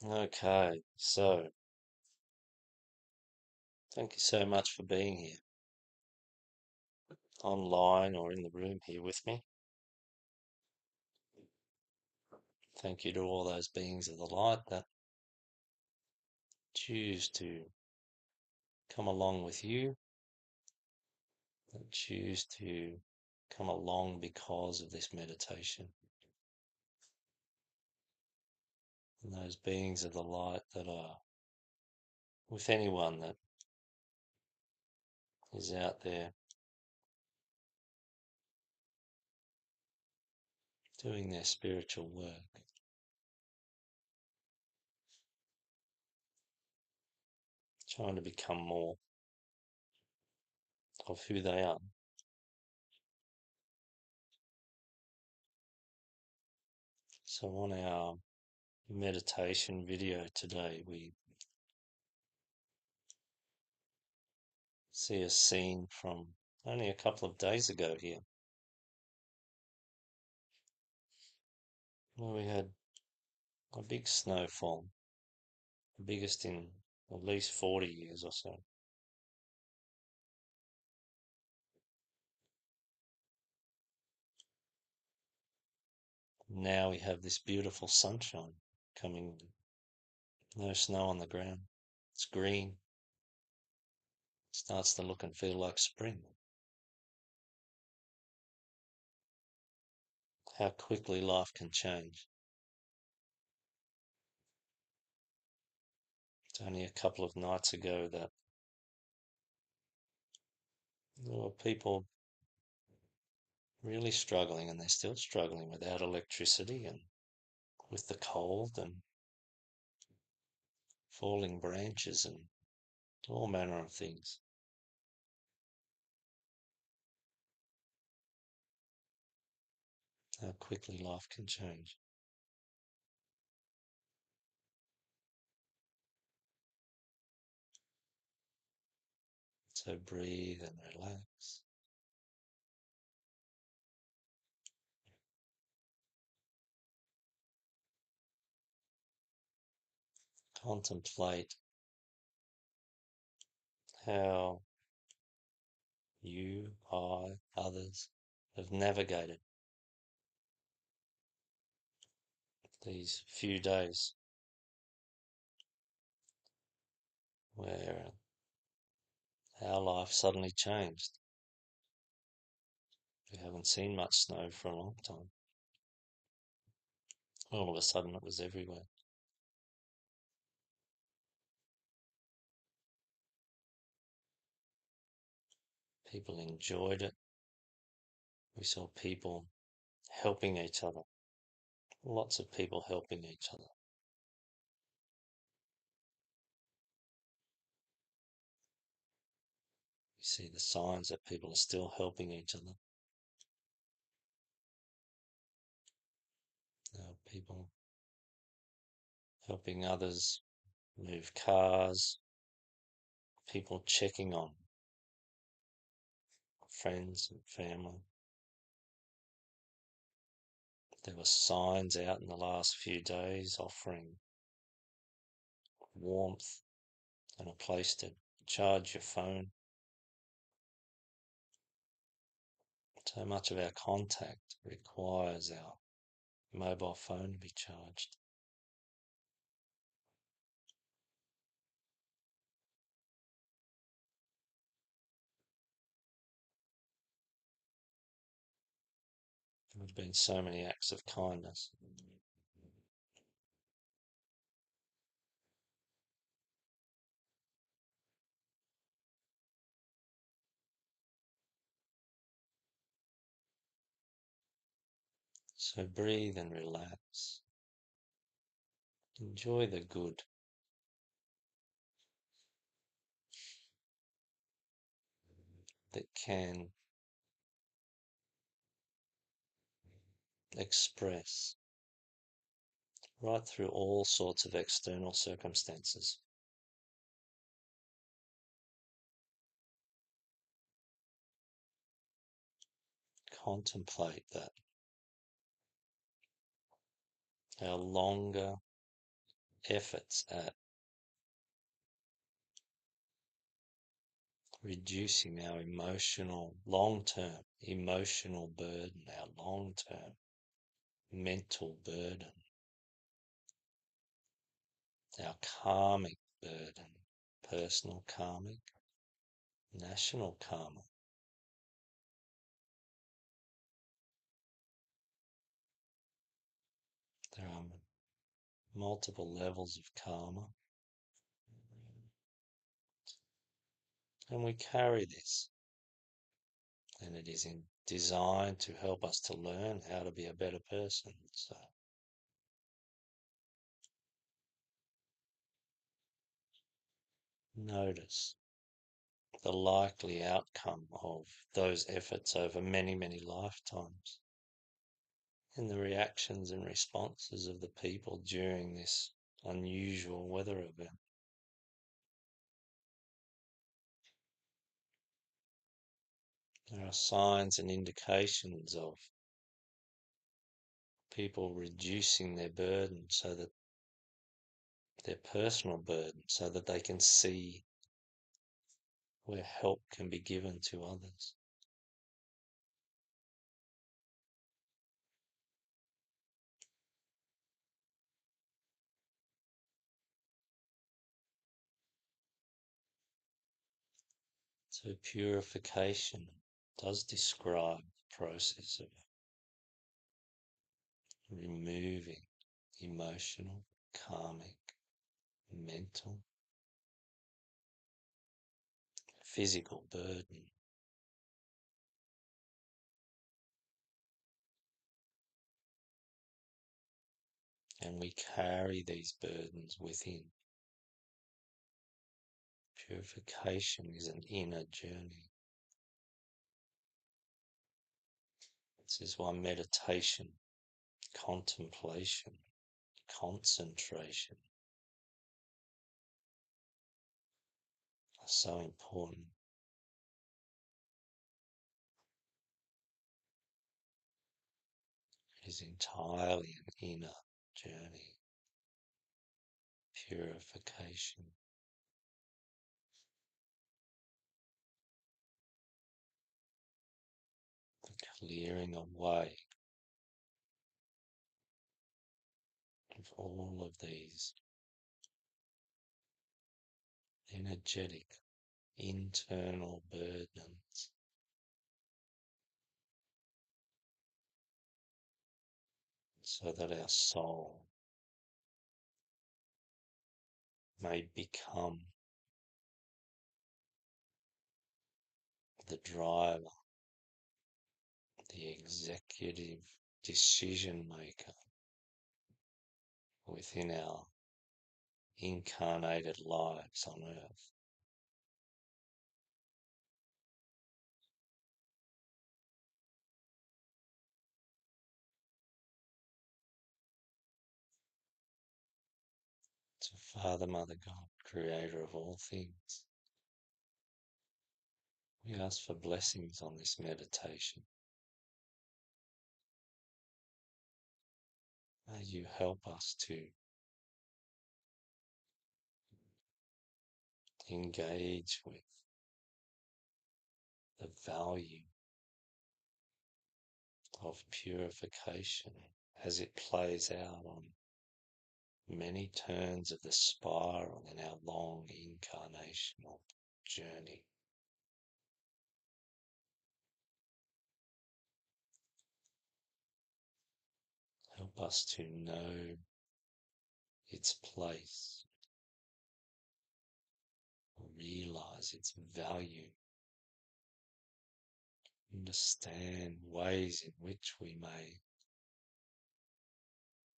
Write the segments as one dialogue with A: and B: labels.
A: Okay, so thank you so much for being here, online or in the room here with me. Thank you to all those beings of the light that choose to come along with you, that choose to come along because of this meditation, and those beings of the light that are with anyone that is out there doing their spiritual work, trying to become more of who they are. So on our meditation video today, we see a scene from only a couple of days ago here, where we had a big snowfall, the biggest in at least 40 years or so. Now we have this beautiful sunshine coming, no snow on the ground. It's green, starts to look and feel like spring. How quickly life can change. It's only a couple of nights ago that there were people really struggling, and they're still struggling without electricity and with the cold and falling branches and all manner of things. How quickly life can change. So breathe and relax. Contemplate how you, I, others have navigated these few days where our life suddenly changed. We haven't seen much snow for a long time. All of a sudden it was everywhere. People enjoyed it. We saw people helping each other. Lots of people helping each other. You see the signs that people are still helping each other. People helping others move cars, people checking on friends and family. There were signs out in the last few days offering warmth and a place to charge your phone. So much of our contact requires our mobile phone to be charged. There have been so many acts of kindness. So breathe and relax. Enjoy the good. That can express right through all sorts of external circumstances. Contemplate that. How longer efforts at reducing our long-term emotional burden, our long-term mental burden, our karmic burden, personal karmic, national karma. There are multiple levels of karma, and we carry this, and it is designed to help us to learn how to be a better person. So notice the likely outcome of those efforts over many, many lifetimes, and the reactions and responses of the people during this unusual weather event. There are signs and indications of people reducing their burden so that their personal burden, so that they can see where help can be given to others. So purification does describe the process of removing emotional, karmic, mental, physical burden. And we carry these burdens within. Purification is an inner journey. This is why meditation, contemplation, concentration are so important. It is entirely an inner journey. Purification. The clearing away of all of these energetic internal burdens, so that our soul may become the driver, the executive decision maker within our incarnated lives on earth. So Father, Mother, God, creator of all things, we ask for blessings on this meditation. May you help us to engage with the value of purification as it plays out on many turns of the spiral in our long incarnational journey. Help us to know its place, realize its value, understand ways in which we may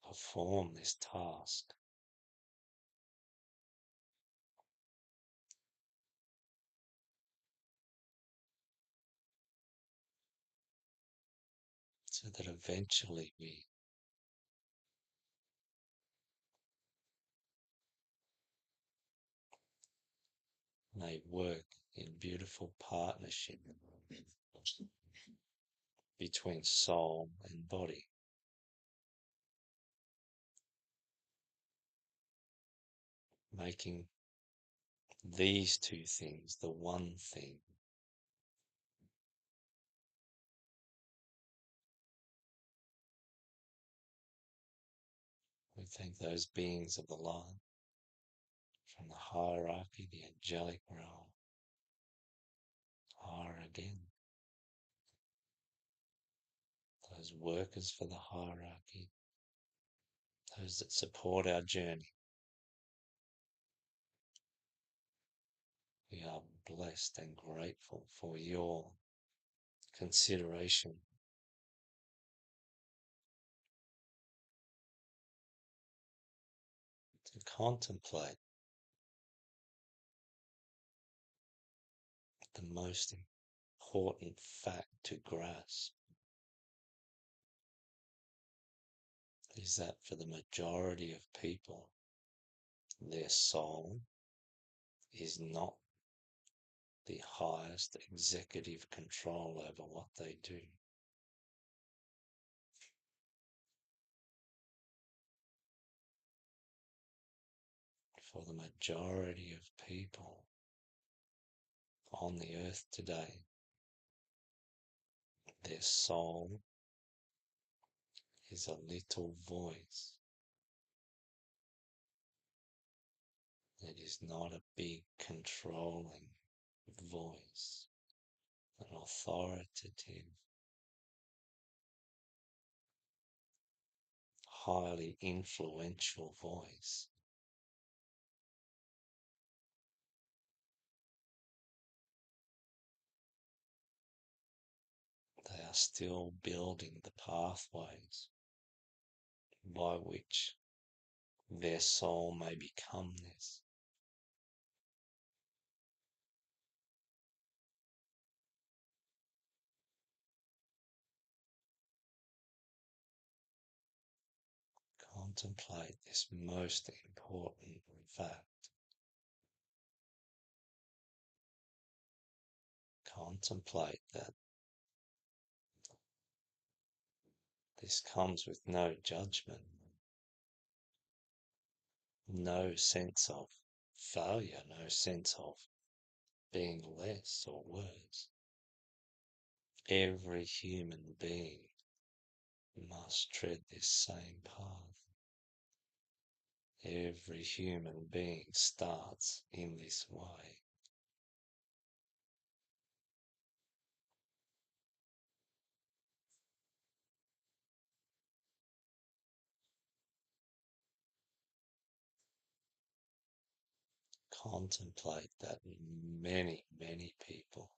A: perform this task. So that eventually we may work in beautiful partnership between soul and body. making these two things the one thing. We thank those beings of the light from the hierarchy, the angelic realm, higher again. Those workers for the hierarchy, those that support our journey. We are blessed and grateful for your consideration to contemplate the most important fact to grasp is that for the majority of people, their soul is not the highest executive control over what they do. For the majority of people on the earth today, their soul is a little voice. It is not a big controlling voice, an authoritative, highly influential voice. They are still building the pathways by which their soul may become this. Contemplate this most important fact. Contemplate that this comes with no judgment, no sense of failure, no sense of being less or worse. Every human being must tread this same path. Every human being starts in this way. Contemplate that many, many people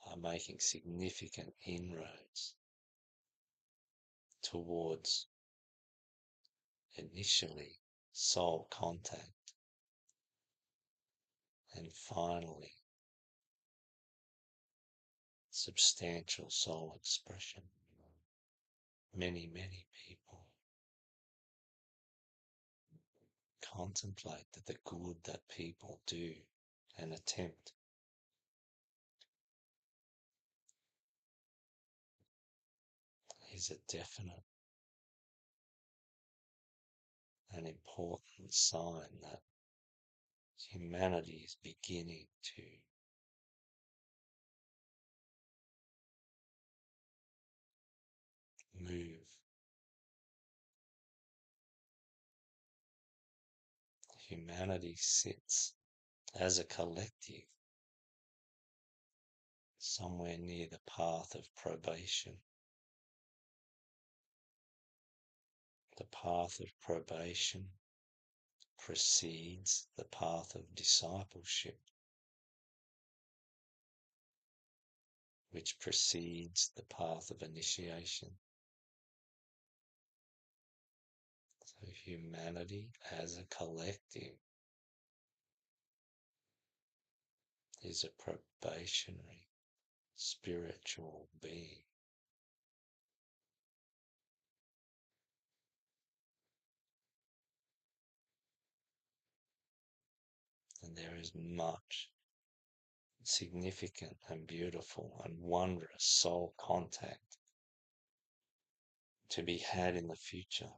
A: are making significant inroads towards initially soul contact and finally substantial soul expression. Many, many people contemplate that the good that people do and attempt is a definite and important sign that humanity is beginning to move. Humanity sits as a collective somewhere near the path of probation. The path of probation precedes the path of discipleship, which precedes the path of initiation. So humanity as a collective is a probationary spiritual being. And there is much significant and beautiful and wondrous soul contact to be had in the future.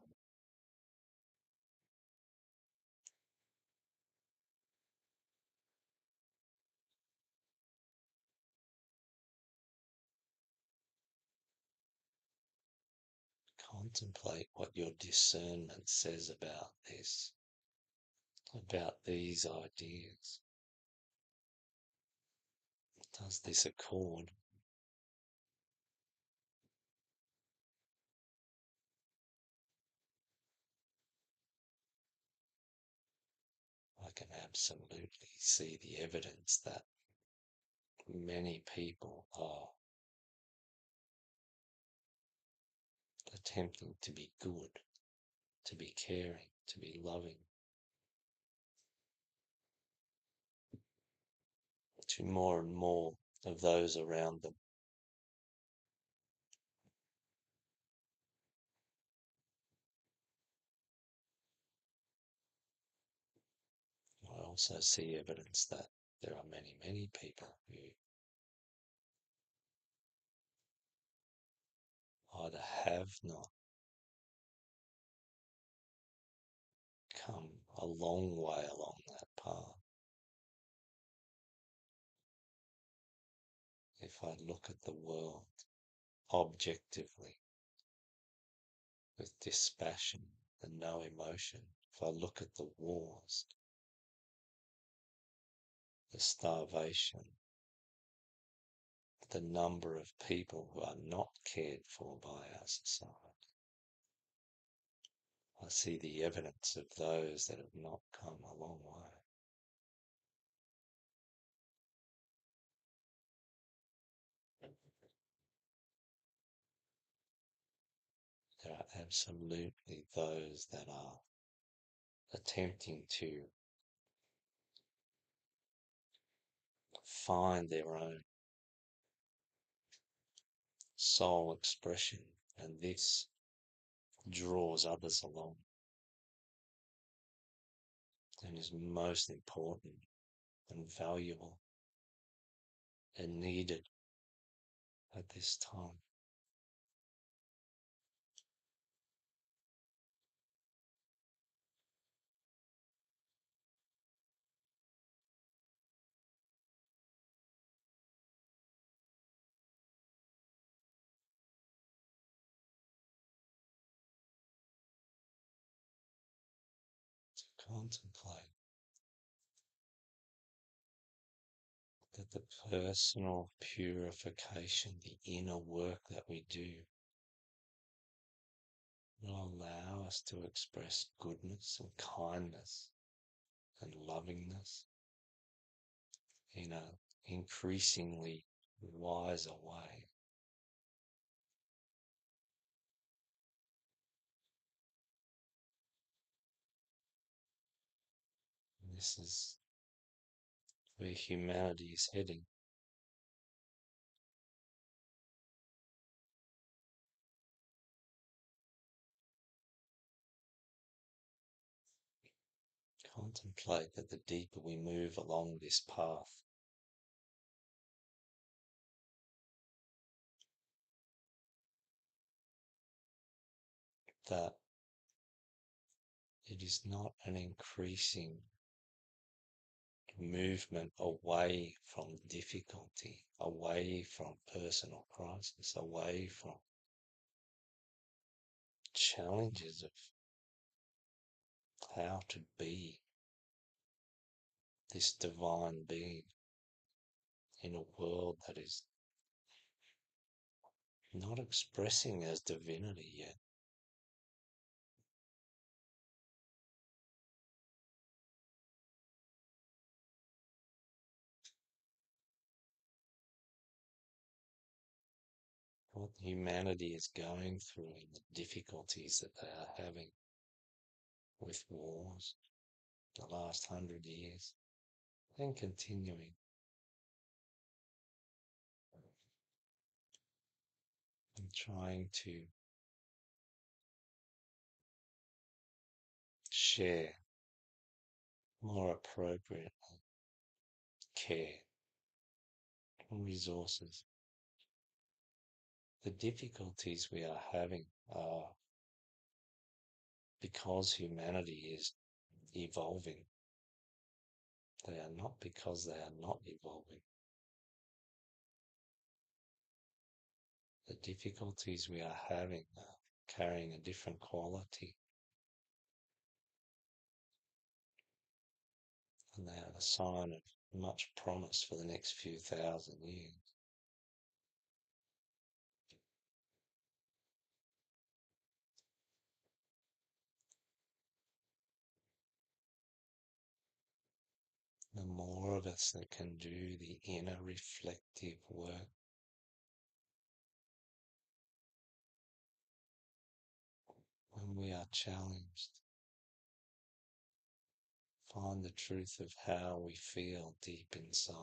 A: contemplate what your discernment says about this, about these ideas. Does this accord? I can absolutely see the evidence that many people are attempting to be good, to be caring, to be loving, to more and more of those around them. I also see evidence that there are many, many people who either have not come a long way along that path. If I look at the world objectively with dispassion and no emotion, if I look at the wars, the starvation, the number of people who are not cared for by our society, I see the evidence of those that have not come a long way. There are absolutely those that are attempting to find their own soul expression, and this draws others along and is most important and valuable and needed at this time. To contemplate that the personal purification, the inner work that we do, will allow us to express goodness and kindness and lovingness in an increasingly wiser way. And this is where humanity is heading. Contemplate that the deeper we move along this path, that it is not an increasing movement away from difficulty, away from personal crisis, away from challenges of how to be this divine being in a world that is not expressing as divinity yet. What humanity is going through and the difficulties that they are having with wars the last 100 years and continuing, and trying to share more appropriately care and resources. The difficulties we are having are because humanity is evolving. They are not because they are not evolving. The difficulties we are having are carrying a different quality, and they are a sign of much promise for the next few thousand years. The more of us that can do the inner reflective work, when we are challenged, find the truth of how we feel deep inside.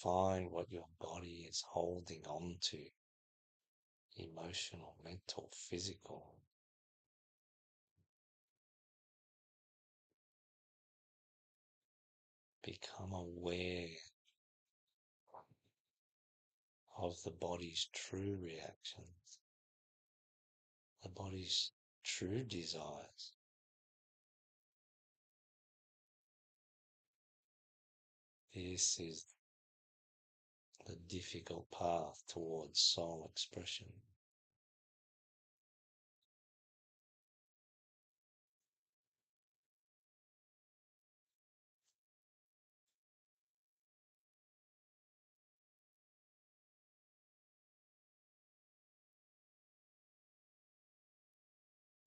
A: Find what your body is holding on to, emotional, mental, physical. Become aware of the body's true reactions, the body's true desires. This is the difficult path towards soul expression.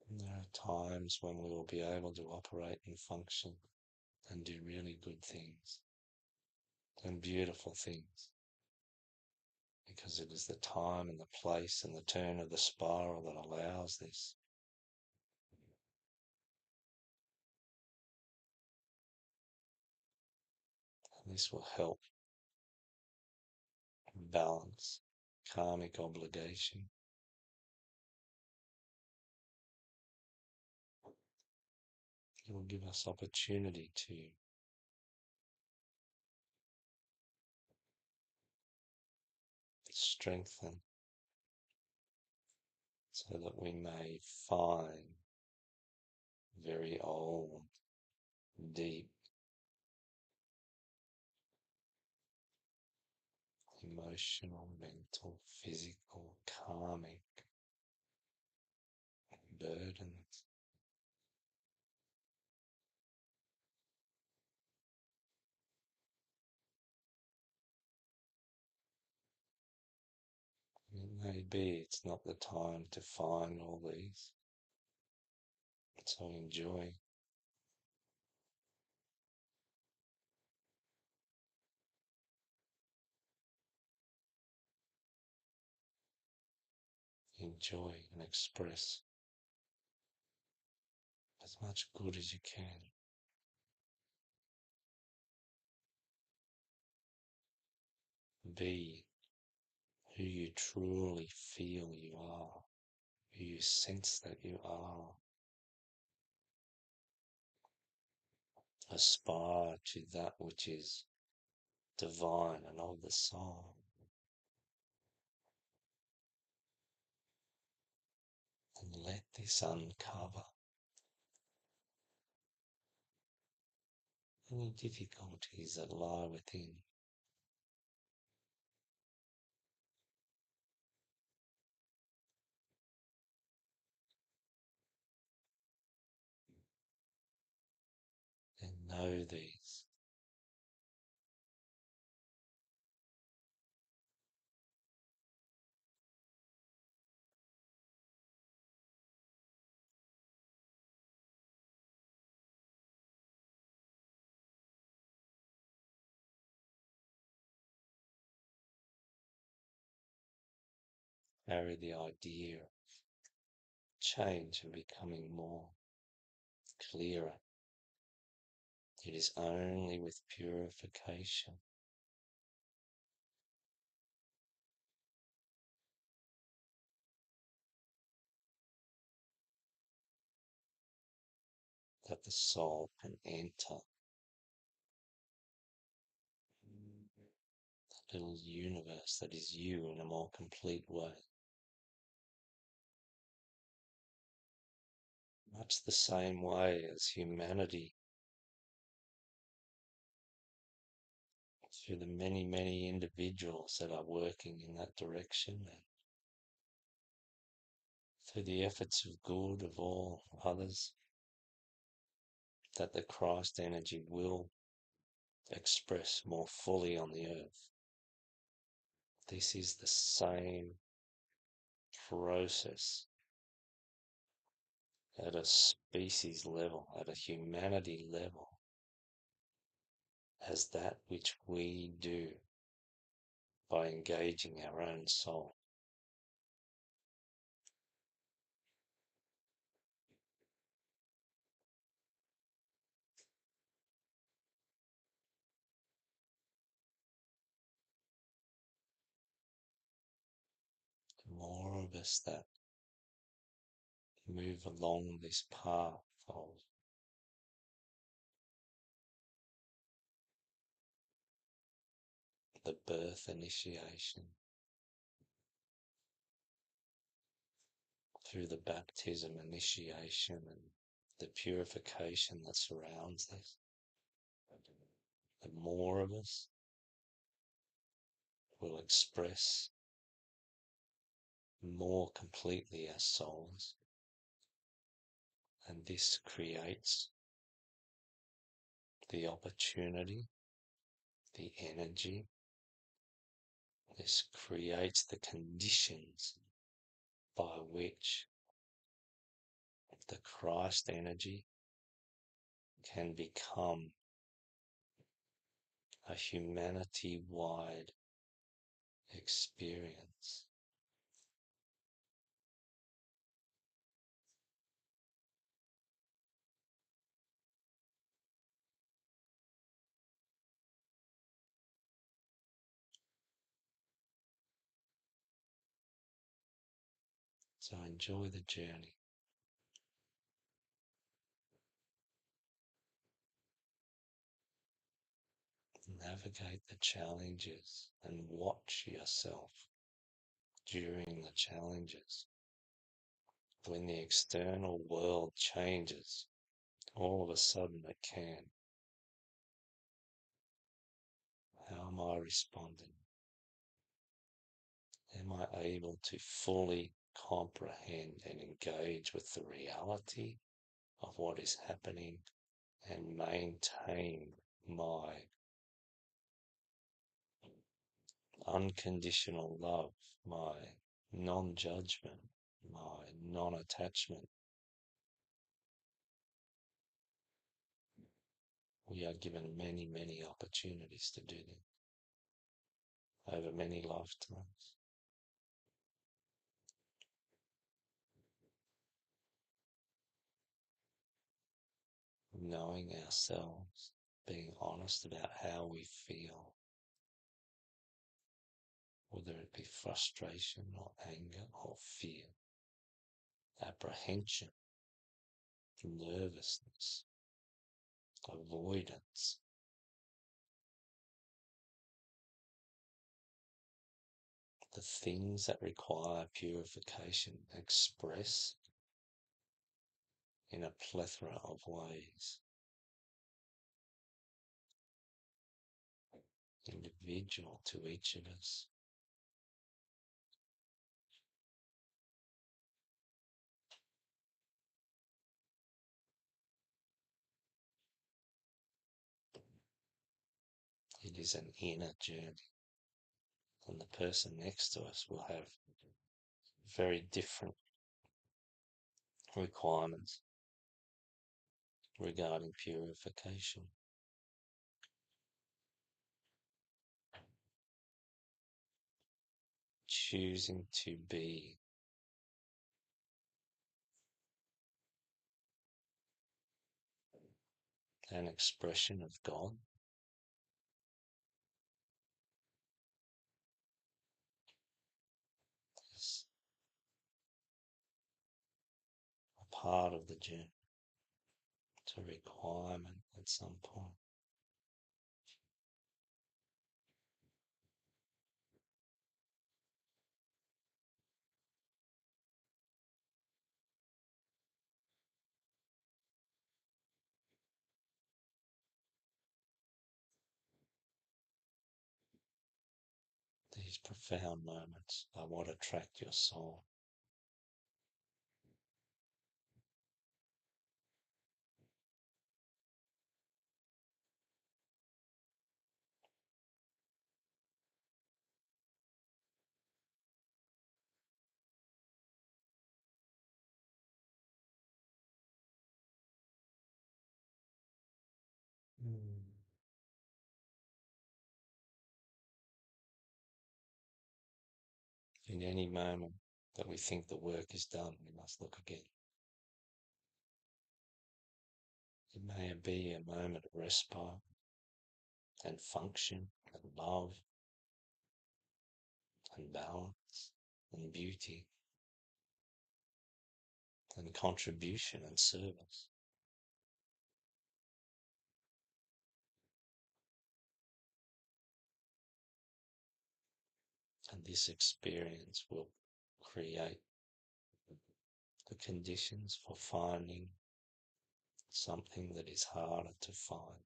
A: And there are times when we will be able to operate and function and do really good things and beautiful things, because it is the time and the place and the turn of the spiral that allows this. And this will help balance karmic obligation. It will give us opportunity to strengthen so that we may find very old, deep, emotional, mental, physical, karmic burdens. It may be it's not the time to find all these, so enjoy and express as much good as you can. Be who you truly feel you are, who you sense that you are. Aspire to that which is divine and of the soul, and let this uncover any difficulties that lie within. And know these. Carry the idea of change and becoming more clearer. It is only with purification that the soul can enter the little universe that is you in a more complete way. Much the same way as humanity, through the many, many individuals that are working in that direction, and through the efforts of good of all others, that the Christ energy will express more fully on the earth. This is the same process at a species level, at a humanity level, as that which we do by engaging our own soul. The more of us that move along this path of the birth initiation, through the baptism initiation and the purification that surrounds this, the more of us will express more completely our souls, and this creates the opportunity, the energy, this creates the conditions by which the Christ energy can become a humanity-wide experience. So enjoy the journey. Navigate the challenges and watch yourself during the challenges. When the external world changes, all of a sudden it can. How am I responding? Am I able to fully comprehend and engage with the reality of what is happening and maintain my unconditional love, my non-judgment, my non-attachment? We are given many, many opportunities to do that over many lifetimes. Knowing ourselves, being honest about how we feel, whether it be frustration or anger or fear, apprehension, nervousness, avoidance. The things that require purification express in a plethora of ways, individual to each of us. It is an inner journey, and the person next to us will have very different requirements regarding purification. Choosing to be an expression of God is a part of the journey. It's a requirement at some point. These profound moments are what attract your soul. In any moment that we think the work is done, we must look again. It may be a moment of respite and function and love and balance and beauty and contribution and service. And this experience will create the conditions for finding something that is harder to find.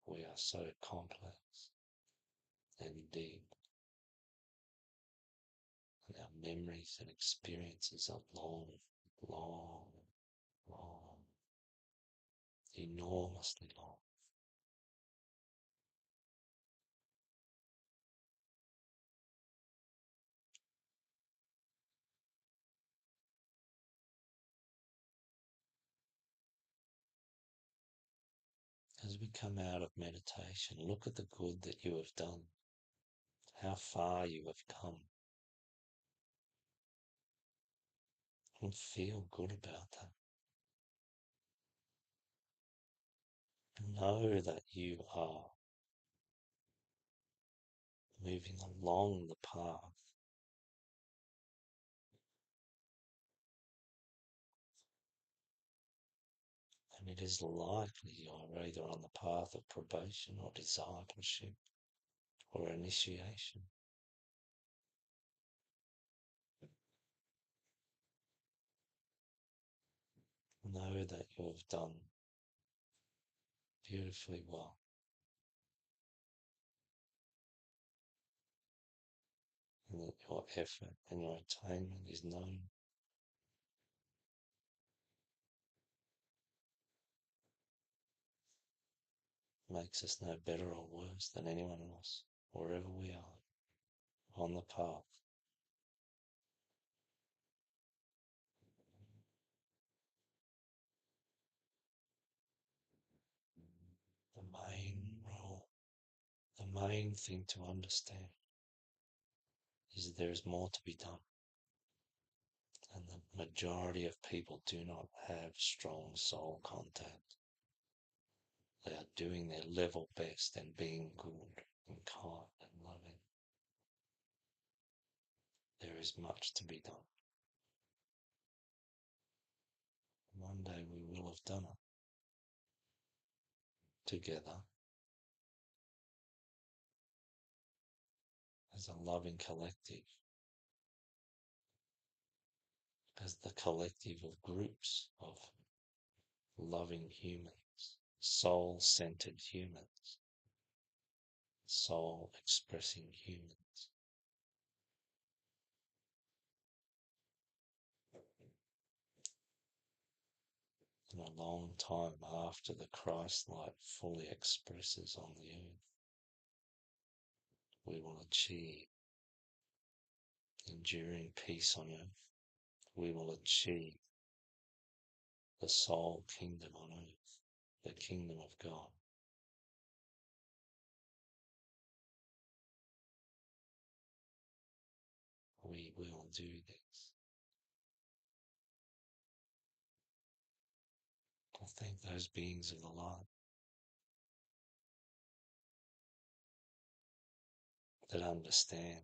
A: We are so complex and deep, and our memories and experiences are long, long, long, enormously long. As we come out of meditation, look at the good that you have done, how far you have come, and feel good about that. Know that you are moving along the path, and it is likely you are either on the path of probation or discipleship or initiation. Know that you have done beautifully well, and that your effort and your attainment is known. Makes us no better or worse than anyone else, wherever we are on the path. The main rule, the main thing to understand is that there is more to be done. And the majority of people do not have strong soul contact. They are doing their level best and being good and kind and loving. There is much to be done. One day we will have done it together as a loving collective, as the collective of groups of loving humans, soul-centered humans, soul-expressing humans. And a long time after the Christ light fully expresses on the earth, we will achieve enduring peace on earth. We will achieve the soul kingdom on earth, the kingdom of God. We will do this. I thank those beings of the light that understand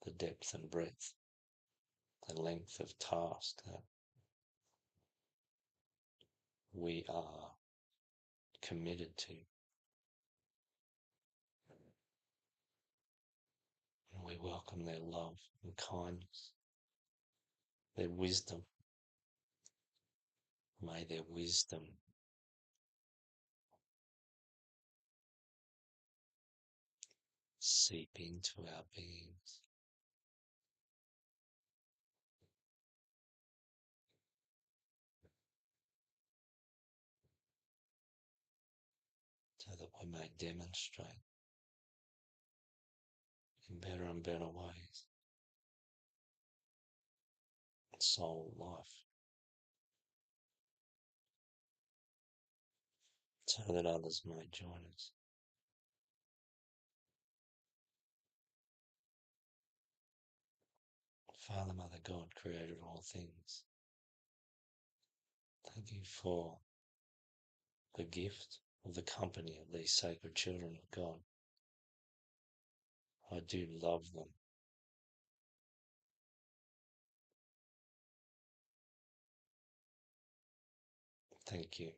A: the depth and breadth, the length of task that we are committed to. And we welcome their love and kindness, their wisdom. May their wisdom seep into our beings, so that we may demonstrate in better and better ways soul life. so that others may join us. Father, Mother, God, creator of all things, thank you for the gift of the company of these sacred children of God. I do love them. Thank you.